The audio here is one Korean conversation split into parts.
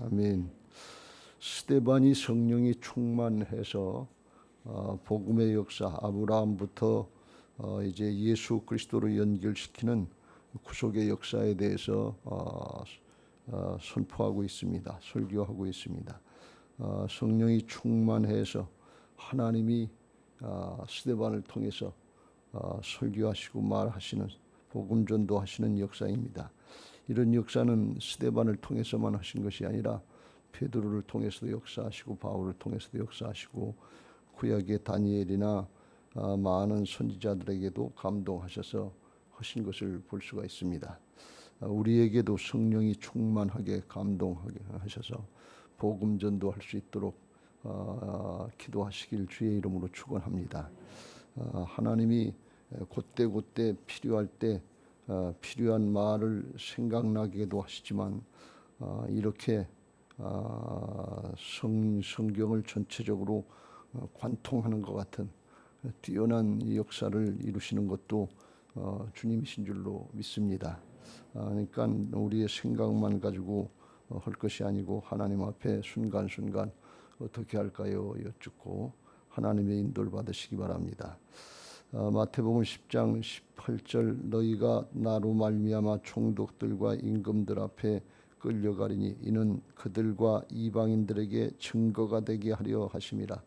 아멘. 스데반이 성령이 충만해서 복음의 역사, 아브라함부터 이제 예수 그리스도로 연결시키는 구속의 역사에 대해서 선포하고 있습니다. 설교하고 있습니다. 성령이 충만해서 하나님이 스데반을 통해서 설교하시고 말하시는, 복음 전도하시는 역사입니다. 이런 역사는 스데반을 통해서만 하신 것이 아니라 베드로를 통해서도 역사하시고 바울을 통해서도 역사하시고 구약의 다니엘이나 많은 선지자들에게도 감동하셔서 하신 것을 볼 수가 있습니다. 우리에게도 성령이 충만하게 감동하게 하셔서 복음 전도할 수 있도록 기도하시길 주의 이름으로 축원합니다. 하나님이 곧대 필요할 때 필요한 말을 생각나게도 하시지만 이렇게 성경을 전체적으로 관통하는 것 같은 뛰어난 역사를 이루시는 것도 주님이신 줄로 믿습니다. 그러니까 우리의 생각만 가지고 할 것이 아니고 하나님 앞에 순간순간 어떻게 할까요? 여쭙고 하나님의 인도를 받으시기 바랍니다. 마태복음 10장 18절 너희가 나로 말미암아 총독들과 임금들 앞에 끌려가리니 이는 그들과 이방인들에게 증거가 되게 하려 하심이라.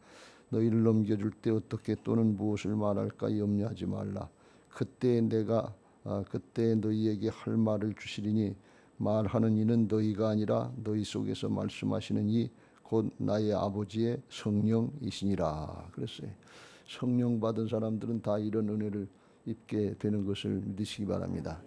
너희를 넘겨줄 때 어떻게 또는 무엇을 말할까 염려하지 말라. 그때 너희에게 할 말을 주시리니 말하는 이는 너희가 아니라 너희 속에서 말씀하시는 이 곧 나의 아버지의 성령이시니라. 그랬어요. 성령 받은 사람들은 다 이런 은혜를 입게 되는 것을 믿으시기 바랍니다.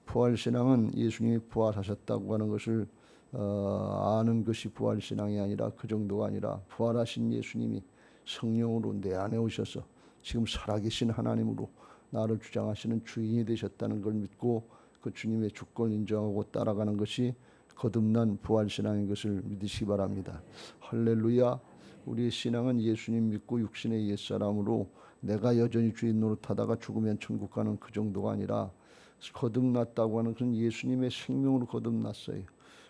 부활신앙은 예수님이 부활하셨다고 하는 것을 아는 것이 부활신앙이 아니라 그 정도가 아니라 부활하신 예수님이 성령으로 내 안에 오셔서 지금 살아계신 하나님으로 나를 주장하시는 주인이 되셨다는 걸 믿고 그 주님의 주권을 인정하고 따라가는 것이 거듭난 부활신앙인 것을 믿으시기 바랍니다. 할렐루야. 우리의 신앙은 예수님 믿고 육신의 옛사람으로 내가 여전히 주인 노릇하다가 죽으면 천국 가는 그 정도가 아니라 거듭났다고 하는 것은 예수님의 생명으로 거듭났어요.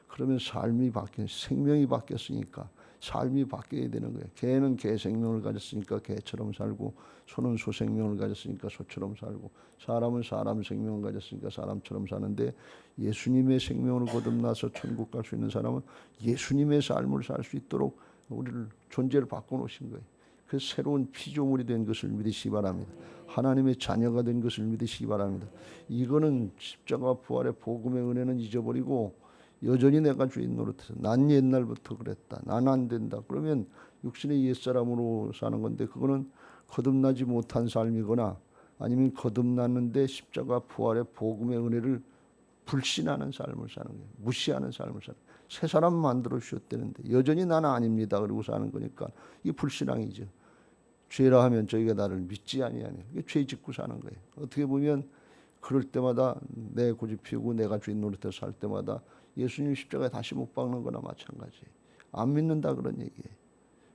그러면 삶이 바뀌어, 생명이 바뀌었으니까 삶이 바뀌어야 되는 거예요. 개는 개 생명을 가졌으니까 개처럼 살고, 소는 소 생명을 가졌으니까 소처럼 살고, 사람은 사람 생명을 가졌으니까 사람처럼 사는데, 예수님의 생명으로 거듭나서 천국 갈 수 있는 사람은 예수님의 삶을 살 수 있도록 우리를 존재를 바꿔놓으신 거예요. 그래서 새로운 피조물이 된 것을 믿으시기 바랍니다. 하나님의 자녀가 된 것을 믿으시기 바랍니다. 이거는 십자가 부활의 복음의 은혜는 잊어버리고 여전히 내가 주인 노릇해서 난 옛날부터 그랬다. 난 안 된다. 그러면 육신의 옛사람으로 사는 건데 그거는 거듭나지 못한 삶이거나 아니면 거듭났는데 십자가 부활의 복음의 은혜를 불신하는 삶을 사는 거예요. 무시하는 삶을 사는 거예요. 새 사람 만들어 주셨다는데 여전히 나는 아닙니다. 그러고 사는 거니까 이게 불신앙이죠. 죄라 하면 저희가 나를 믿지 아니하니 이게 죄 짓고 사는 거예요. 어떻게 보면 그럴 때마다 내 고집 피우고 내가 주인 노릇해서 살 때마다 예수님 십자가에 다시 못 박는 거나 마찬가지예요. 안 믿는다 그런 얘기예요.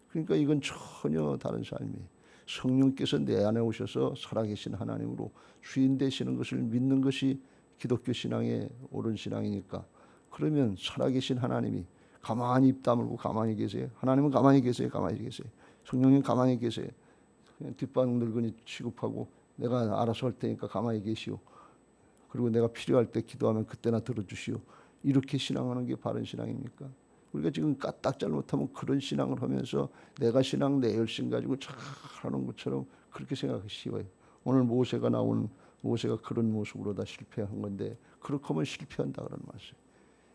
그러니까 이건 전혀 다른 삶이에요. 성령께서 내 안에 오셔서 살아계신 하나님으로 주인 되시는 것을 믿는 것이 기독교 신앙의 옳은 신앙이니까, 그러면 살아계신 하나님이 가만히 입 다물고 가만히 계세요. 하나님은 가만히 계세요. 가만히 계세요. 성령님 가만히 계세요. 그냥 뒷방 늙은이 취급하고 내가 알아서 할 테니까 가만히 계시오. 그리고 내가 필요할 때 기도하면 그때나 들어주시오. 이렇게 신앙하는 게 바른 신앙입니까? 우리가 지금 까딱 잘못하면 그런 신앙을 하면서 내가 신앙 내 열심 가지고 잘하는 것처럼 그렇게 생각하기 쉬워요. 오늘 모세가 그런 모습으로 다 실패한 건데, 그렇게 하면 실패한다 그런 말이에요.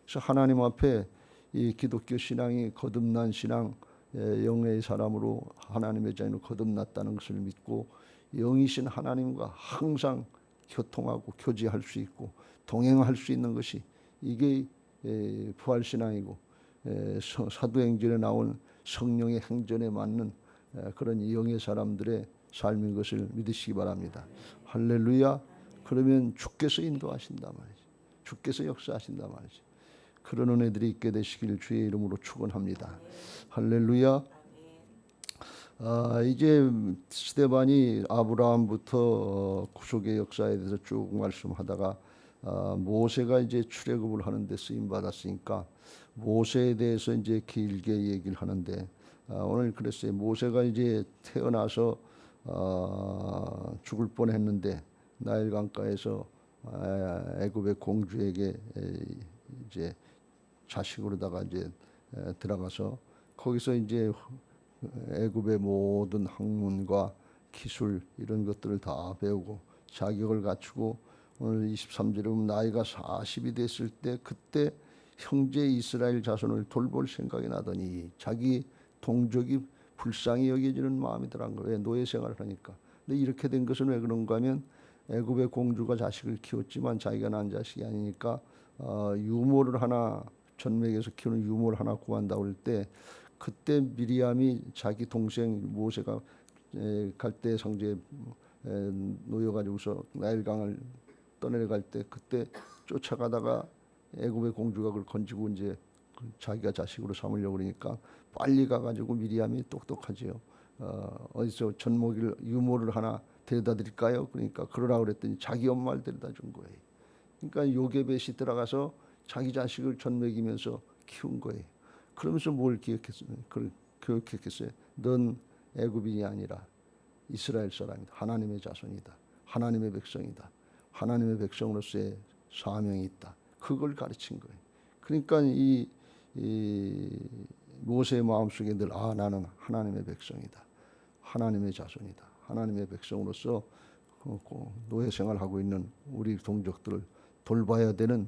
그래서 하나님 앞에 이 기독교 신앙이 거듭난 신앙, 영의 사람으로 하나님의 자녀로 거듭났다는 것을 믿고 영이신 하나님과 항상 교통하고 교제할 수 있고 동행할 수 있는 것이 이게 부활신앙이고 사도행전에 나온 성령의 행전에 맞는 그런 영의 사람들의 삶인 것을 믿으시기 바랍니다. 할렐루야. 그러면 주께서 인도하신단 말이죠. 주께서 역사하신단 말이죠. 그런 은혜들이 있게 되시길 주의 이름으로 축원합니다. 할렐루야. 이제 스데반이 아브라함부터 구속의 역사에 대해서 쭉 말씀하다가 모세가 이제 출애굽을 하는 데 쓰임 받았으니까 모세에 대해서 이제 길게 얘기를 하는데 오늘 그랬어요. 모세가 이제 태어나서 죽을 뻔했는데 나일 강가에서 애굽의 공주에게 이제 자식으로다가 이제 들어가서 거기서 이제 애굽의 모든 학문과 기술 이런 것들을 다 배우고 자격을 갖추고 오늘 23절에 보면 나이가 40이 됐을 때 그때 형제 이스라엘 자손을 돌볼 생각이 나더니 자기 동족이 불쌍히 여겨지는 마음이 들어간 거예요. 왜? 노예 생활을 하니까. 근데 이렇게 된 것은 왜 그런가 하면 애굽의 공주가 자식을 키웠지만 자기가 낳은 자식이 아니니까 유모를 하나 전맥에서 키우는 유모를 하나 구한다고 할 때 그때 미리암이 자기 동생 모세가 갈대 성지에 놓여가지고서 나일강을 떠내려갈 때 그때 쫓아가다가 애굽의 공주가 그걸 건지고 이제 자기가 자식으로 삼으려고 그러니까 빨리 가가지고 미리암이 똑똑하지요. 어디서 젖먹이를 유모를 하나 데려다 드릴까요? 그러니까 그러라고 그랬더니 자기 엄마를 데려다 준 거예요. 그러니까 요게벳이 들어가서 자기 자식을 젖먹이면서 키운 거예요. 그러면서 뭘 교육했겠어요? 넌 애굽인이 아니라 이스라엘 사람이다. 하나님의 자손이다. 하나님의 백성이다. 하나님의 백성으로서의 사명이 있다. 그걸 가르친 거예요. 그러니까 이 모세의 마음속에 늘 나는 하나님의 백성이다. 하나님의 자손이다. 하나님의 백성으로서 노예 생활하고 있는 우리 동족들을 돌봐야 되는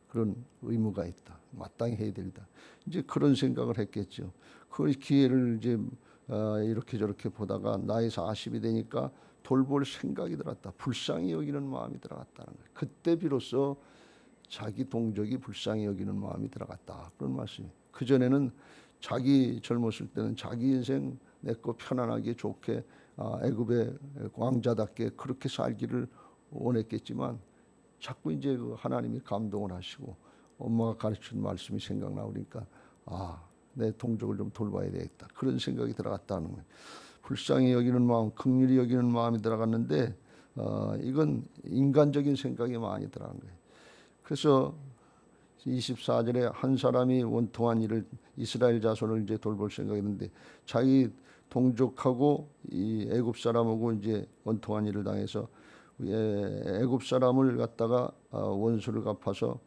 그런 의무가 있다. 마땅히 해야 된다. 이제 그런 생각을 했겠죠. 그 기회를 이제 이렇게 저렇게 보다가 나이 40이 되니까 돌볼 생각이 들었다. 불쌍히 여기는 마음이 들어갔다는 거예요. 그때 비로소 자기 동족이 불쌍히 여기는 마음이 들어갔다. 그런 말씀이에요. 그전에는 자기 젊었을 때는 자기 인생 내 거 편안하게 좋게 애굽의 왕자답게 그렇게 살기를 원했겠지만 자꾸 이제 그 하나님이 감동을 하시고 엄마가 가르친 말씀이 생각나오니까 내 동족을 좀 돌봐야 되겠다. 그런 생각이 들어갔다는 거예요. 불쌍히 여기는 마음, 긍휼히 여기는 마음이 들어갔는데 이건 인간적인 생각이 많이 들어간 거예요. 그래서 24절에 한 사람이 원통한 일을 이스라엘 자손을 이제 돌볼 생각했는데 자기 동족하고 이 애굽 사람하고 이제 원통한 일을 당해서 애굽 사람을 갖다가 원수를 갚아서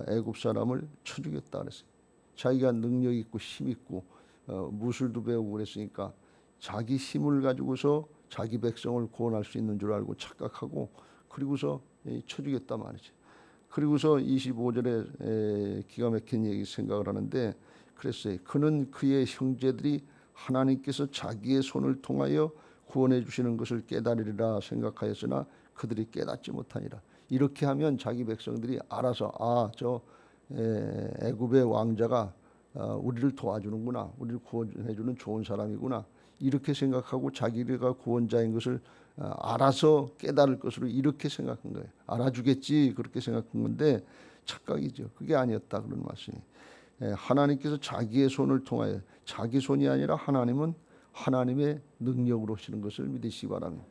애굽 사람을 쳐 죽였다 그랬어요. 자기가 능력 있고 힘 있고 무술도 배우고 그랬으니까 자기 힘을 가지고서 자기 백성을 구원할 수 있는 줄 알고 착각하고 그리고서 쳐 죽였다 말이죠. 그리고서 25절에 기가 막힌 얘기 생각을 하는데 그랬어요. 그는 그의 형제들이 하나님께서 자기의 손을 통하여 구원해 주시는 것을 깨달으리라 생각하였으나 그들이 깨닫지 못하니라. 이렇게 하면 자기 백성들이 알아서 저 애굽의 왕자가 우리를 도와주는구나. 우리를 구원해 주는 좋은 사람이구나. 이렇게 생각하고 자기가 구원자인 것을 알아서 깨달을 것으로 이렇게 생각한 거예요. 알아주겠지 그렇게 생각한 건데 착각이죠. 그게 아니었다 그런 말씀이. 하나님께서 자기의 손을 통하여 자기 손이 아니라 하나님은 하나님의 능력으로 하시는 것을 믿으시기 바랍니다.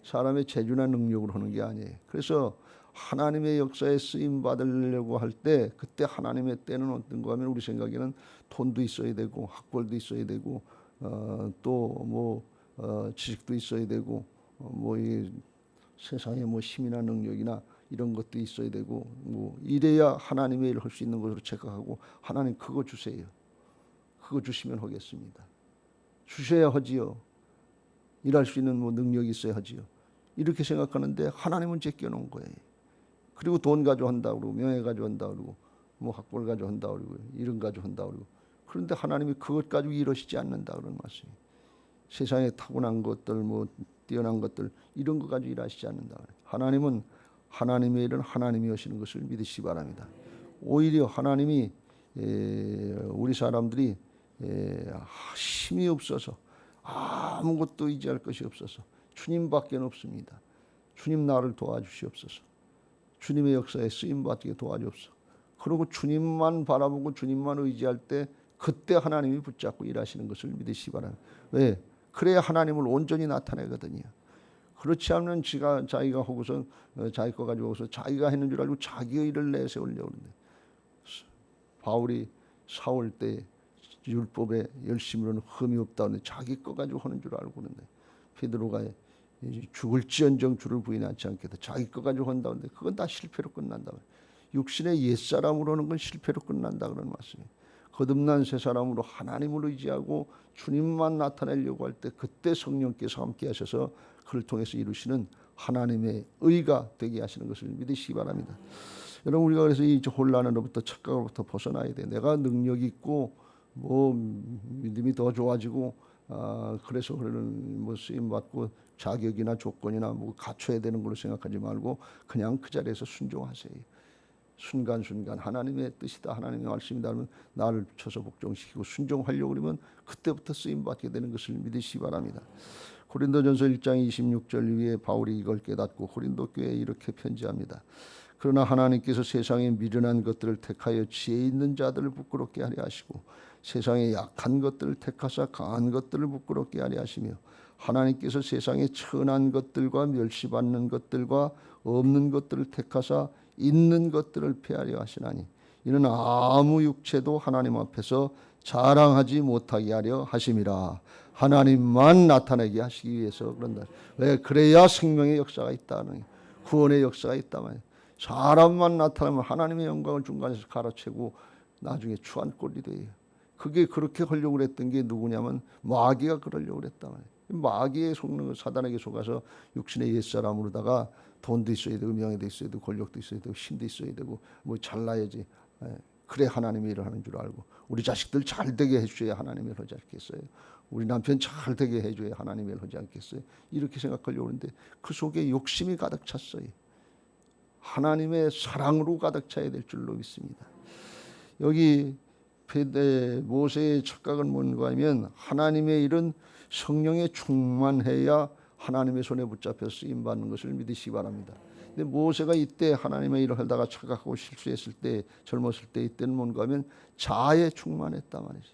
사람의 재주나 능력으로 하는 게 아니에요. 그래서 하나님의 역사에 쓰임 받으려고 할 때 그때 하나님의 때는 어떤가 하면 우리 생각에는 돈도 있어야 되고 학벌도 있어야 되고 또 지식도 있어야 되고 이 세상에 힘이나 능력이나 이런 것도 있어야 되고 이래야 하나님의 일을 할 수 있는 것으로 생각하고 하나님 그거 주세요. 그거 주시면 하겠습니다. 주셔야 하지요. 일할 수 있는 능력이 있어야 하지요. 이렇게 생각하는데 하나님은 제껴놓은 거예요. 그리고 돈 가져온다 그러고 명예 가져온다 그러고 학벌 가져온다 그러고 이런 가져온다 그러고 그런데 하나님이 그것 가지고 이러시지 않는다 그런 말씀이. 세상에 타고난 것들 뛰어난 것들 이런 거 가지고 일하시지 않는다. 하나님은 하나님의 일은 하나님이 하시는 것을 믿으시기 바랍니다. 오히려 하나님이 우리 사람들이 힘이 없어서 아무것도 의지할 것이 없어서 주님밖에 없습니다. 주님 나를 도와주시옵소서. 주님의 역사에 쓰임받게 도와주옵소서. 그리고 주님만 바라보고 주님만 의지할 때 그때 하나님이 붙잡고 일하시는 것을 믿으시기 바랍니다. 왜? 그래야 하나님을 온전히 나타내거든요. 그렇지 않으면 자기가 하고서 자기 거 가지고서 자기가 했는 줄 알고 자기의 일을 내세우려고 그러는데 바울이 사올 때 율법에 열심으로는 흠이 없다는데 자기 거 가지고 하는 줄 알고 그러는데 베드로가 죽을지언정 주를 부인하지 않겠다. 자기 거 가지고 한다는데 그건 다 실패로 끝난다. 육신의 옛사람으로 하는 건 실패로 끝난다 그런 말씀이에요. 거듭난 새 사람으로 하나님을 의지하고 주님만 나타내려고 할 때 그때 성령께서 함께 하셔서 그를 통해서 이루시는 하나님의 의가 되게 하시는 것을 믿으시기 바랍니다. 여러분 우리가 그래서 이 혼란으로부터 착각으로부터 벗어나야 돼. 내가 능력 있고 뭐 믿음이 더 좋아지고 그래서 그러는 뭐 쓰임 받고 자격이나 조건이나 뭐 갖춰야 되는 걸로 생각하지 말고 그냥 그 자리에서 순종하세요. 순간순간 하나님의 뜻이다 하나님의 말씀이다 하면 나를 쳐서 복종시키고 순종하려고 그러면 그때부터 쓰임 받게 되는 것을 믿으시기 바랍니다. 고린도전서 1장 26절 위에 바울이 이걸 깨닫고 고린도 교회에 이렇게 편지합니다. 그러나 하나님께서 세상에 미련한 것들을 택하여 지혜 있는 자들을 부끄럽게 하려 하시고 세상에 약한 것들을 택하사 강한 것들을 부끄럽게 하려 하시며 하나님께서 세상에 천한 것들과 멸시받는 것들과 없는 것들을 택하사 있는 것들을 폐하려 하시나니 이는 아무 육체도 하나님 앞에서 자랑하지 못하게 하려 하심이라. 하나님만 나타내게 하시기 위해서 그런다. 왜? 그래야 생명의 역사가 있다는, 구원의 역사가 있다면 사람만 나타나면 하나님의 영광을 중간에서 갈아채고 나중에 추한 꼴이 돼요. 그게 그렇게 하려고 했던 게 누구냐면 마귀가 그러려고 했단 말이에요. 마귀의 속는 사단에게 속아서 육신의 옛사람으로다가 돈도 있어야 되고 명예도 있어야 되고 권력도 있어야 되고 힘도 있어야 되고 뭐 잘나야지. 그래 하나님의 일을 하는 줄 알고 우리 자식들 잘 되게 해줘야 하나님의 일을 하지 않겠어요. 우리 남편 잘 되게 해줘야 하나님의 일을 하지 않겠어요. 이렇게 생각하려고 하는데 그 속에 욕심이 가득 찼어요. 하나님의 사랑으로 가득 차야 될 줄로 믿습니다. 여기 모세의 착각은 뭔가 하면 하나님의 일은 성령에 충만해야 하나님의 손에 붙잡혀 쓰임받는 것을 믿으시기 바랍니다. 근데 모세가 이때 하나님의 일을 하다가 착각하고 실수했을 때 젊었을 때 이때는 뭔가 하면 자아에 충만했단 말이지.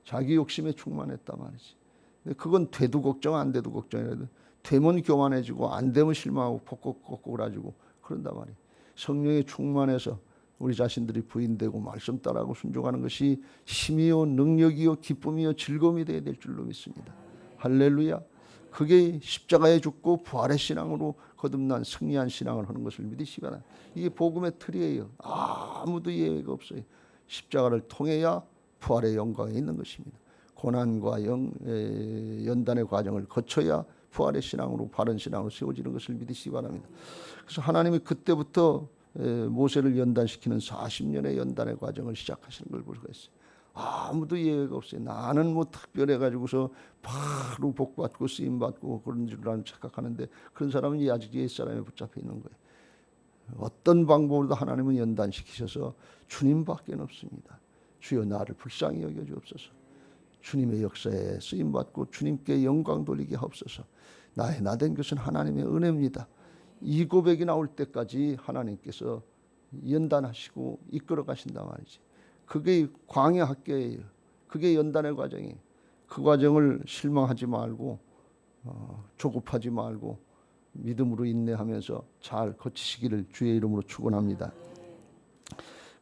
자기 욕심에 충만했단 말이지. 근데 그건 돼도 걱정 안 돼도 걱정이라도 되면 교만해지고 안 되면 실망하고 kokkokkokkok하지고 그런단 말이에요. 성령에 충만해서 우리 자신들이 부인되고 말씀 따라하고 순종하는 것이 힘이요 능력이요 기쁨이요 즐거움이 되어야 될 줄로 믿습니다. 할렐루야. 그게 십자가에 죽고 부활의 신앙으로 거듭난 승리한 신앙을 하는 것을 믿으시기 바랍니다. 이게 복음의 틀이에요. 아무도 예외가 없어요. 십자가를 통해야 부활의 영광에 있는 것입니다. 고난과 연단의 과정을 거쳐야 부활의 신앙으로 바른 신앙으로 세워지는 것을 믿으시기 바랍니다. 그래서 하나님이 그때부터 모세를 연단시키는 40년의 연단의 과정을 시작하시는 걸 볼 수가 있어요. 아무도 예외가 없어요. 나는 뭐 특별해가지고서 바로 복받고 쓰임받고 그런 줄 착각하는데 그런 사람은 아직 옛사람에 붙잡혀 있는 거예요. 어떤 방법으로도 하나님은 연단시키셔서 주님밖에 없습니다. 주여 나를 불쌍히 여겨주옵소서. 주님의 역사에 쓰임받고 주님께 영광 돌리게 하옵소서. 나의 나된 것은 하나님의 은혜입니다. 이 고백이 나올 때까지 하나님께서 연단하시고 이끌어 가신단 말이지. 그게 광야 학교예요. 그게 연단의 과정이에요. 그 과정을 실망하지 말고 조급하지 말고 믿음으로 인내하면서 잘 거치시기를 주의 이름으로 축원합니다.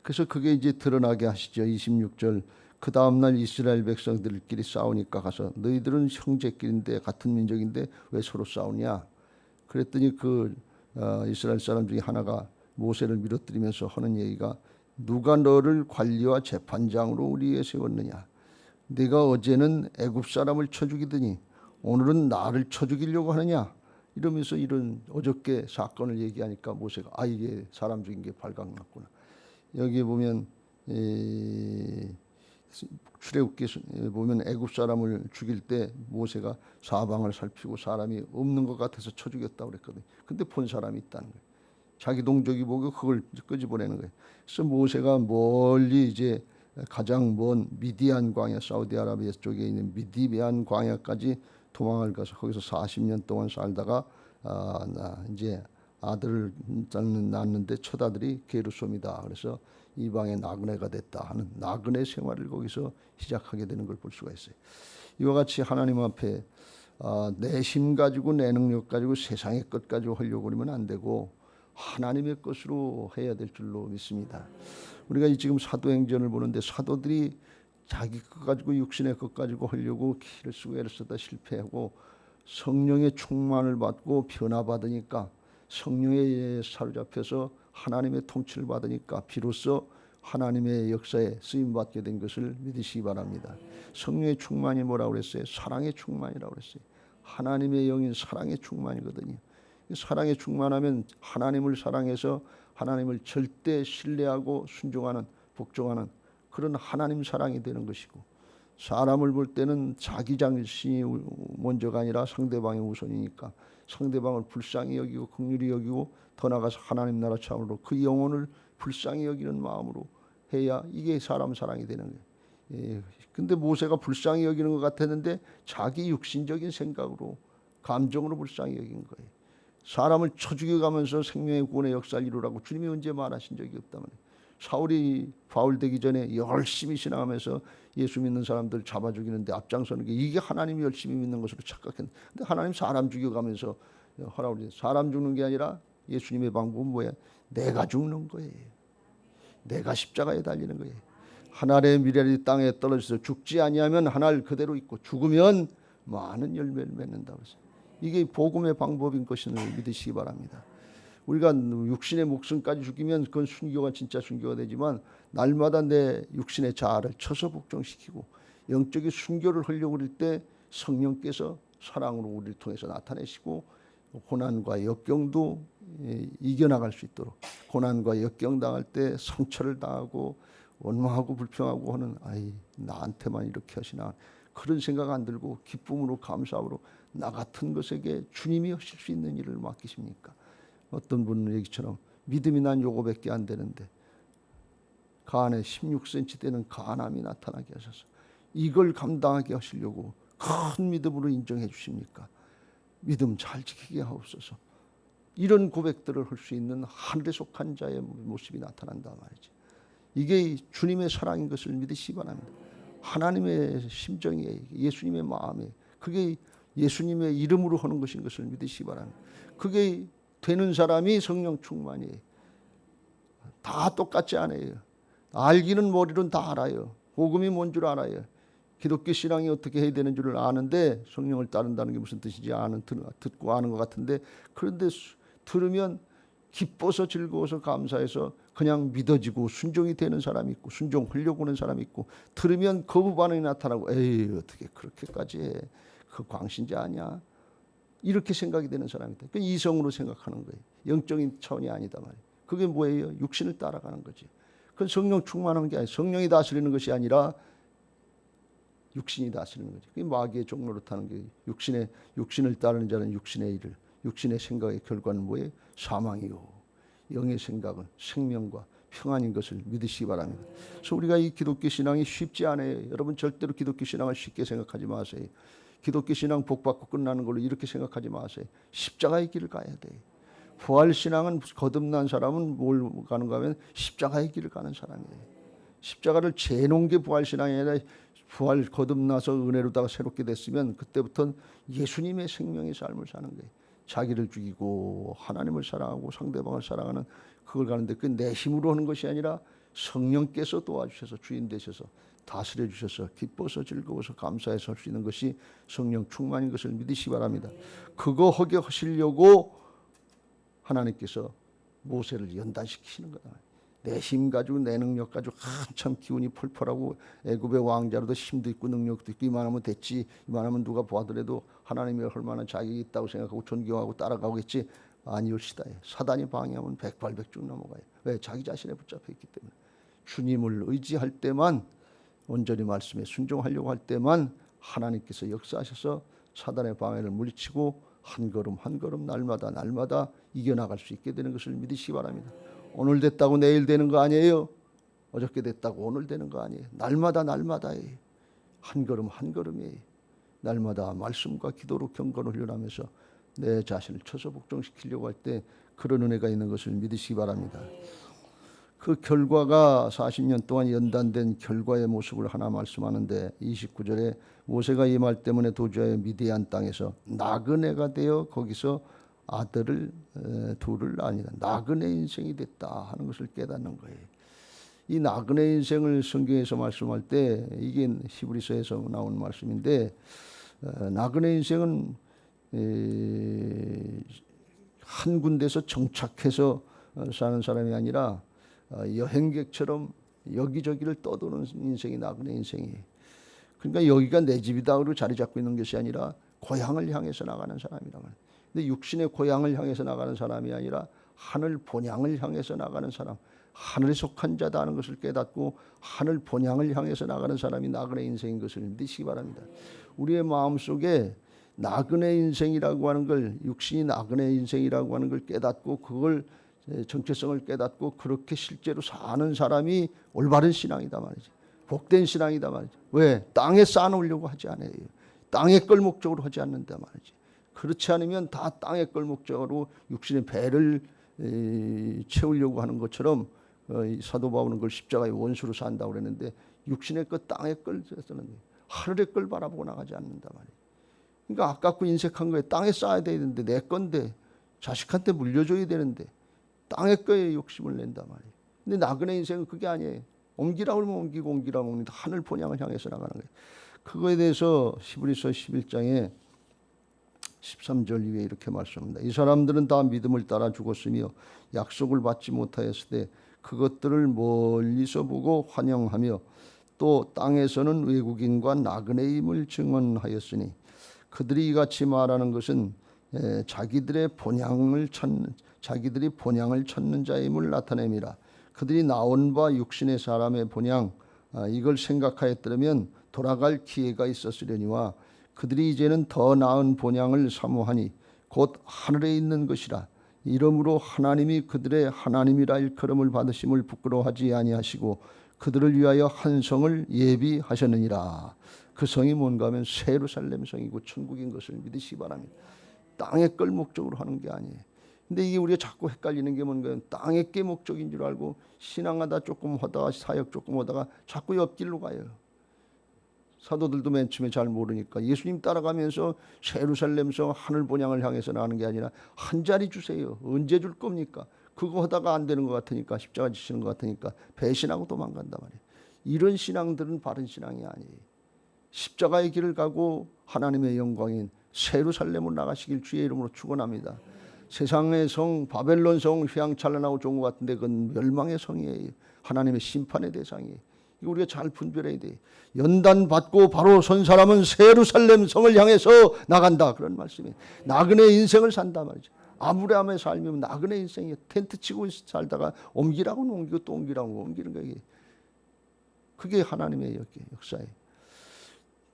그래서 그게 이제 드러나게 하시죠. 26절 그 다음날 이스라엘 백성들끼리 싸우니까 가서 너희들은 형제끼리인데 같은 민족인데 왜 서로 싸우냐. 그랬더니 그 이스라엘 사람 중에 하나가 모세를 밀어뜨리면서 하는 얘기가 누가 너를 관리와 재판장으로 우리에 세웠느냐. 네가 어제는 애굽 사람을 쳐 죽이더니 오늘은 나를 쳐 죽이려고 하느냐. 이러면서 이런 어저께 사건을 얘기하니까 모세가 이게 사람 죽인 게 발각났구나. 여기에 보면 출애굽기 보면 애굽 사람을 죽일 때 모세가 사방을 살피고 사람이 없는 것 같아서 쳐 죽였다고 그랬거든요. 근데 본 사람이 있다는 거예요. 자기 동족이 보고 그걸 끄집어내는 거예요. 그래서 모세가 멀리 이제 가장 먼 미디안 광야, 사우디아라비아 쪽에 있는 미디안 광야까지 도망을 가서 거기서 40년 동안 살다가 이제 아들을 낳았는데 첫 아들이 게르솜이다. 그래서 이방의 나그네가 됐다 하는 나그네 생활을 거기서 시작하게 되는 걸 볼 수가 있어요. 이와 같이 하나님 앞에 내 힘 가지고 내 능력 가지고 세상의 것 가지고 하려고 그러면 안 되고 하나님의 것으로 해야 될 줄로 믿습니다. 우리가 이 지금 사도행전을 보는데 사도들이 자기 것 가지고 육신의 것 가지고 하려고 기를 쓰고 애를 쓰다 실패하고 성령의 충만을 받고 변화받으니까 성령에 사로잡혀서 하나님의 통치를 받으니까 비로소 하나님의 역사에 쓰임받게 된 것을 믿으시기 바랍니다. 성령의 충만이 뭐라고 그랬어요? 사랑의 충만이라고 그랬어요. 하나님의 영인 사랑의 충만이거든요. 사랑에 충만하면 하나님을 사랑해서 하나님을 절대 신뢰하고 순종하는 복종하는 그런 하나님 사랑이 되는 것이고, 사람을 볼 때는 자기 자신이 먼저가 아니라 상대방이 우선이니까 상대방을 불쌍히 여기고 긍휼히 여기고 더 나아가서 하나님 나라 차원으로 그 영혼을 불쌍히 여기는 마음으로 해야 이게 사람 사랑이 되는 거예요. 근데 모세가 불쌍히 여기는 것 같았는데 자기 육신적인 생각으로 감정으로 불쌍히 여긴 거예요. 사람을 쳐 죽여가면서 생명의 구원의 역사를 이루라고 주님이 언제 말하신 적이 없단 말이에요. 사울이 바울 되기 전에 열심히 신앙하면서 예수 믿는 사람들 잡아 죽이는데 앞장서는 게 이게 하나님이 열심히 믿는 것으로 착각했는데, 근데 하나님 사람 죽여가면서 하라고 그래요. 사람 죽는 게 아니라 예수님의 방법은 뭐야? 내가 죽는 거예요. 내가 십자가에 달리는 거예요. 하늘의 미랄이 땅에 떨어져서 죽지 아니하면 하늘 그대로 있고 죽으면 많은 열매를 맺는다고 했어요. 이게 복음의 방법인 것을 믿으시기 바랍니다. 우리가 육신의 목숨까지 죽이면 그건 순교가 진짜 순교가 되지만 날마다 내 육신의 자아를 쳐서 복종시키고 영적인 순교를 하려고 할 때 성령께서 사랑으로 우리를 통해서 나타내시고 고난과 역경도 이겨나갈 수 있도록, 고난과 역경 당할 때 상처를 당하고 원망하고 불평하고 하는 나한테만 이렇게 하시나 그런 생각 안 들고 기쁨으로 감사함으로 나 같은 것에게 주님이 하실 수 있는 일을 맡기십니까? 어떤 분은 얘기처럼 믿음이 난 요거밖에 안 되는데 그 안에 16cm 되는 간암이 나타나게 하셔서 이걸 감당하게 하시려고 큰 믿음으로 인정해 주십니까? 믿음 잘 지키게 하옵소서. 이런 고백들을 할 수 있는 하늘에 속한 자의 모습이 나타난다 말이지. 이게 주님의 사랑인 것을 믿으시기 바랍니다. 하나님의 심정이에요. 예수님의 마음이에요. 그게 예수님의 이름으로 하는 것인 것을 믿으시기 바랍니다. 그게 되는 사람이 성령 충만이에요. 다 똑같지 않아요. 알기는 머리로는 다 알아요. 복음이 뭔 줄 알아요. 기독교 신앙이 어떻게 해야 되는 줄을 아는데 성령을 따른다는 게 무슨 뜻인지 듣고 아는 것 같은데, 그런데 들으면 기뻐서 즐거워서 감사해서 그냥 믿어지고 순종이 되는 사람이 있고 순종하려고 하는 사람이 있고, 들으면 거부 반응이 나타나고 에이 어떻게 그렇게까지 해, 그 광신자 아니야, 이렇게 생각이 되는 사람이 있다. 그 이성으로 생각하는 거예요. 영적인 차원이 아니다 말이에요. 그게 뭐예요? 육신을 따라가는 거지. 그건 성령 충만한 게 아니에요. 성령이 다스리는 것이 아니라 육신이 다스리는 거지. 그게 마귀의 종로로 타는 게 육신을 따르는 자는 육신의 일을, 육신의 생각의 결과는 뭐예요? 사망이요. 영의 생각은 생명과 평안인 것을 믿으시기 바랍니다. 그래서 우리가 이 기독교 신앙이 쉽지 않아요. 여러분 절대로 기독교 신앙을 쉽게 생각하지 마세요. 기독교 신앙 복받고 끝나는 걸로 이렇게 생각하지 마세요. 십자가의 길을 가야 돼요. 부활 신앙은 거듭난 사람은 뭘 가는가 하면 십자가의 길을 가는 사람이에요. 십자가를 재놓은 게 부활 신앙이 아니라 부활 거듭나서 은혜로다가 새롭게 됐으면 그때부터는 예수님의 생명의 삶을 사는 거예요. 자기를 죽이고 하나님을 사랑하고 상대방을 사랑하는 그걸 가는데 그 내 힘으로 하는 것이 아니라 성령께서 도와주셔서 주인 되셔서 다스려 주셔서 기뻐서 즐거워서 감사해서 할 수 있는 것이 성령 충만인 것을 믿으시기 바랍니다. 그거 하게 하시려고 하나님께서 모세를 연단시키시는 거다. 내 힘 가지고 내 능력 가지고 한참 기운이 펄펄하고 애굽의 왕자로도 힘도 있고 능력도 있고 이만하면 됐지, 이만하면 누가 보아더라도 하나님이 얼마나 자격이 있다고 생각하고 존경하고 따라가겠지. 아니올시다. 사단이 방해하면 백발백중 넘어가요. 왜? 자기 자신에 붙잡혀 있기 때문에. 주님을 의지할 때만, 온전히 말씀에 순종하려고 할 때만 하나님께서 역사하셔서 사단의 방해를 물리치고 한 걸음 한 걸음 날마다 이겨나갈 수 있게 되는 것을 믿으시기 바랍니다. 오늘 됐다고 내일 되는 거 아니에요. 어저께 됐다고 오늘 되는 거 아니에요. 날마다예요. 한 걸음 한 걸음이에요. 날마다 말씀과 기도로 경건을 훈련하면서 내 자신을 쳐서 복종시키려고 할 때 그런 은혜가 있는 것을 믿으시기 바랍니다. 그 결과가 40년 동안 연단된 결과의 모습을 하나 말씀하는데 29절에 모세가 이 말 때문에 도주하여 미디안 땅에서 나그네가 되어 거기서 아들을 둘을 낳으니라. 나그네 인생이 됐다 하는 것을 깨닫는 거예요. 이 나그네 인생을 성경에서 말씀할 때 이게 히브리서에서 나온 말씀인데 나그네 인생은 한 군데서 정착해서 사는 사람이 아니라 여행객처럼 여기저기를 떠도는 인생이 나그네 인생이에요. 그러니까 여기가 내 집이다 그러고 자리 잡고 있는 것이 아니라 고향을 향해서 나가는 사람이란 말이에요. 근데 육신의 고향을 향해서 나가는 사람이 아니라 하늘 본향을 향해서 나가는 사람, 하늘에 속한 자다 하는 것을 깨닫고 하늘 본향을 향해서 나가는 사람이 나그네 인생인 것을 믿으시기 바랍니다. 우리의 마음속에 나그네 인생이라고 하는 걸, 육신이 나그네 인생이라고 하는 걸 깨닫고 그걸 정체성을 깨닫고 그렇게 실제로 사는 사람이 올바른 신앙이다 말이지. 복된 신앙이다 말이지. 왜? 땅에 쌓아놓으려고 하지 않아요. 땅의 걸 목적으로 하지 않는다 말이지. 그렇지 않으면 다 땅의 걸 목적으로 육신의 배를 채우려고 하는 것처럼 사도 바울은 그걸 십자가의 원수로 산다고 그랬는데 육신의 것 땅의 걸 쓰는 하늘의 걸 바라보고 나가지 않는다 말이에요. 그러니까 아깝고 인색한 거에 땅에 쌓아야 되는데 내 건데 자식한테 물려줘야 되는데 땅의 거에 욕심을 낸다 말이에요. 근데 나그네 인생은 그게 아니에요. 옮기라고 하면 옮기고 옮기라고 하면 하늘 본향을 향해서 나가는 거예요. 그거에 대해서 히브리서 11장에 13절 이후에 이렇게 말씀합니다. 이 사람들은 다 믿음을 따라 죽었으며 약속을 받지 못하였을 때 그것들을 멀리서 보고 환영하며 또 땅에서는 외국인과 나그네임을 증언하였으니 그들이 이같이 말하는 것은 자기들이 본향을 찾는 자임을 나타냅니다. 그들이 나온 바 육신의 사람의 본향 이걸 생각하였더라면 돌아갈 기회가 있었으려니와 그들이 이제는 더 나은 본향을 사모하니 곧 하늘에 있는 것이라. 이러므로 하나님이 그들의 하나님이라 일컬음을 받으심을 부끄러워하지 아니하시고 그들을 위하여 한 성을 예비하셨느니라. 그 성이 뭔가 하면 새 예루살렘 성이고 천국인 것을 믿으시기 바랍니다. 땅의 걸 목적으로 하는 게 아니에요. 근데 이게 우리가 자꾸 헷갈리는 게 뭔가 땅의 게 목적인 줄 알고 신앙하다 조금 하다가 사역 조금 하다가 자꾸 옆길로 가요. 사도들도 맨 처음에 잘 모르니까 예수님 따라가면서 예루살렘 성 하늘 본향을 향해서 나가는 게 아니라 한 자리 주세요. 언제 줄 겁니까? 그거 하다가 안 되는 것 같으니까 십자가 지시는 것 같으니까 배신하고 도망간단 말이에요. 이런 신앙들은 바른 신앙이 아니에요. 십자가의 길을 가고 하나님의 영광인 예루살렘으로 나가시길 주의 이름으로 축원합니다. 세상의 성 바벨론 성 휘황찬란하고 좋은 것 같은데 그건 멸망의 성이에요. 하나님의 심판의 대상이에요. 이거 우리가 잘 분별해야 돼. 연단 받고 바로 선 사람은 예루살렘 성을 향해서 나간다 그런 말씀이에요. 나그네 인생을 산다 말이죠. 아브라함의 삶이면 나그네 인생이에요. 텐트 치고 살다가 옮기라고는 옮기고 또 옮기라고 옮기는 거예요. 그게 하나님의 역사예요.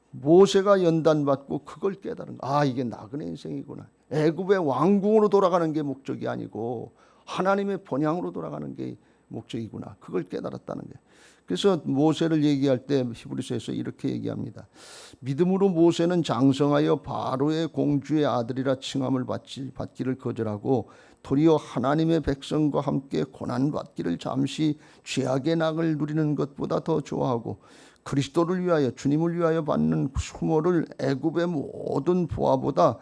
모세가 연단 받고 그걸 깨달은 거. 아, 이게 나그네 인생이구나. 애굽의 왕궁으로 돌아가는 게 목적이 아니고 하나님의 본향으로 돌아가는 게 목적이구나. 그걸 깨달았다는 게. 그래서 모세를 얘기할 때 히브리서에서 이렇게 얘기합니다. 믿음으로 모세는 장성하여 바로의 공주의 아들이라 칭함을 받기를 거절하고 도리어 하나님의 백성과 함께 고난받기를 잠시 죄악의 낙을 누리는 것보다 더 좋아하고 그리스도를 위하여 주님을 위하여 받는 수모를 애굽의 모든 부하보다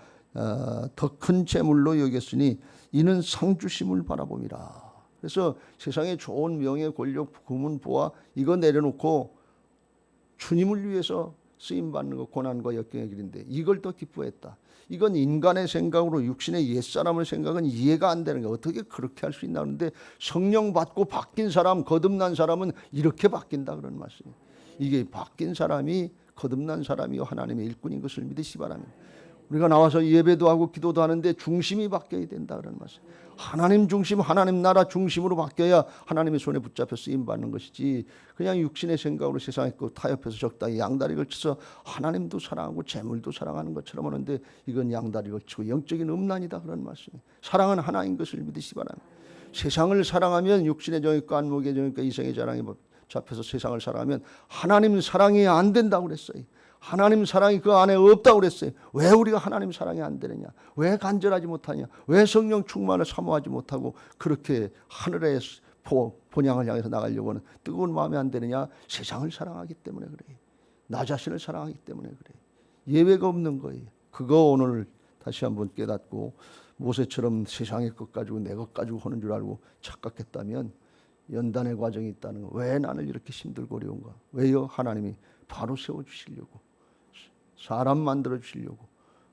더 큰 재물로 여겼으니 이는 상 주심을 바라봄이라. 그래서 세상에 좋은 명예, 권력, 구문, 부하 이거 내려놓고 주님을 위해서 쓰임받는 것, 고난과 역경의 길인데 이걸 더 기뻐했다. 이건 인간의 생각으로 육신의 옛사람의 생각은 이해가 안 되는 거예요. 어떻게 그렇게 할 수 있나 하는데 성령 받고 바뀐 사람, 거듭난 사람은 이렇게 바뀐다 그런 말씀이에요. 이게 바뀐 사람이 거듭난 사람이요 하나님의 일꾼인 것을 믿으시기 바랍니다. 우리가 나와서 예배도 하고 기도도 하는데 중심이 바뀌어야 된다 그런 말씀. 하나님 중심, 하나님 나라 중심으로 바뀌어야 하나님의 손에 붙잡혀 쓰임 받는 것이지 그냥 육신의 생각으로 세상에 그 타협해서 적당히 양다리 걸쳐서 하나님도 사랑하고 재물도 사랑하는 것처럼 하는데 이건 양다리 걸치고 영적인 음란이다 그런 말씀이에요. 사랑은 하나인 것을 믿으시기 바랍니다. 세상을 사랑하면 육신의 정욕과 안목의 정욕과 이성의 자랑에 잡혀서 세상을 사랑하면 하나님 사랑이 안 된다고 그랬어요. 하나님 사랑이 그 안에 없다고 그랬어요. 왜 우리가 하나님 사랑이 안 되느냐? 왜 간절하지 못하냐? 왜 성령 충만을 사모하지 못하고 그렇게 하늘의 본향을 향해서 나가려고 하는 뜨거운 마음이 안 되느냐? 세상을 사랑하기 때문에 그래요. 나 자신을 사랑하기 때문에 그래요. 예외가 없는 거예요. 그거 오늘 다시 한번 깨닫고 모세처럼 세상의 것 가지고 내 것 가지고 하는 줄 알고 착각했다면 연단의 과정이 있다는 거. 왜 나는 이렇게 힘들고 어려운가? 왜요? 하나님이 바로 세워주시려고, 사람 만들어 주시려고,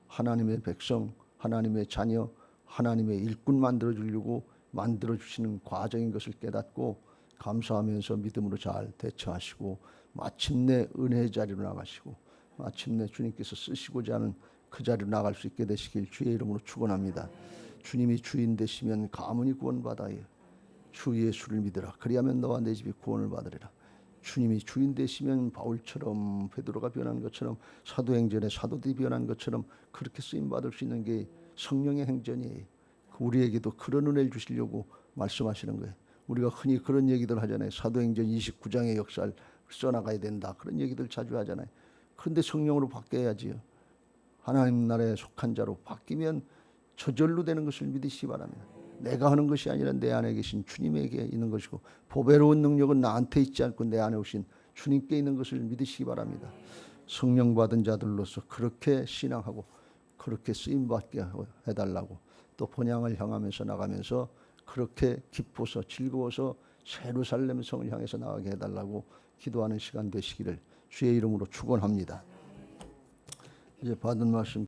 하나님의 백성, 하나님의 자녀, 하나님의 일꾼 만들어 주려고 만들어 주시는 과정인 것을 깨닫고 감사하면서 믿음으로 잘 대처하시고 마침내 은혜의 자리로 나가시고 마침내 주님께서 쓰시고자 하는 그 자리로 나갈 수 있게 되시길 주의 이름으로 축원합니다. 주님이 주인 되시면 가문이 구원받아요. 주 예수를 믿으라. 그리하면 너와 내 집이 구원을 받으리라. 주님이 주인 되시면 바울처럼, 베드로가 변한 것처럼, 사도행전에 사도들이 변한 것처럼 그렇게 쓰임 받을 수 있는 게 성령의 행전이에요. 우리에게도 그런 은혜를 주시려고 말씀하시는 거예요. 우리가 흔히 그런 얘기들 하잖아요. 사도행전 29장의 역사를 써나가야 된다, 그런 얘기들 자주 하잖아요. 그런데 성령으로 바뀌어야지요. 하나님 나라에 속한 자로 바뀌면 저절로 되는 것을 믿으시기 바랍니다. 내가 하는 것이 아니라 내 안에 계신 주님에게 있는 것이고, 보배로운 능력은 나한테 있지 않고 내 안에 오신 주님께 있는 것을 믿으시기 바랍니다. 성령 받은 자들로서 그렇게 신앙하고 그렇게 쓰임받게 해달라고, 또 본향을 향하면서 나가면서 그렇게 기뻐서 즐거워서 예루살렘 성을 향해서 나가게 해달라고 기도하는 시간 되시기를 주의 이름으로 축원합니다. 이제 받은 말씀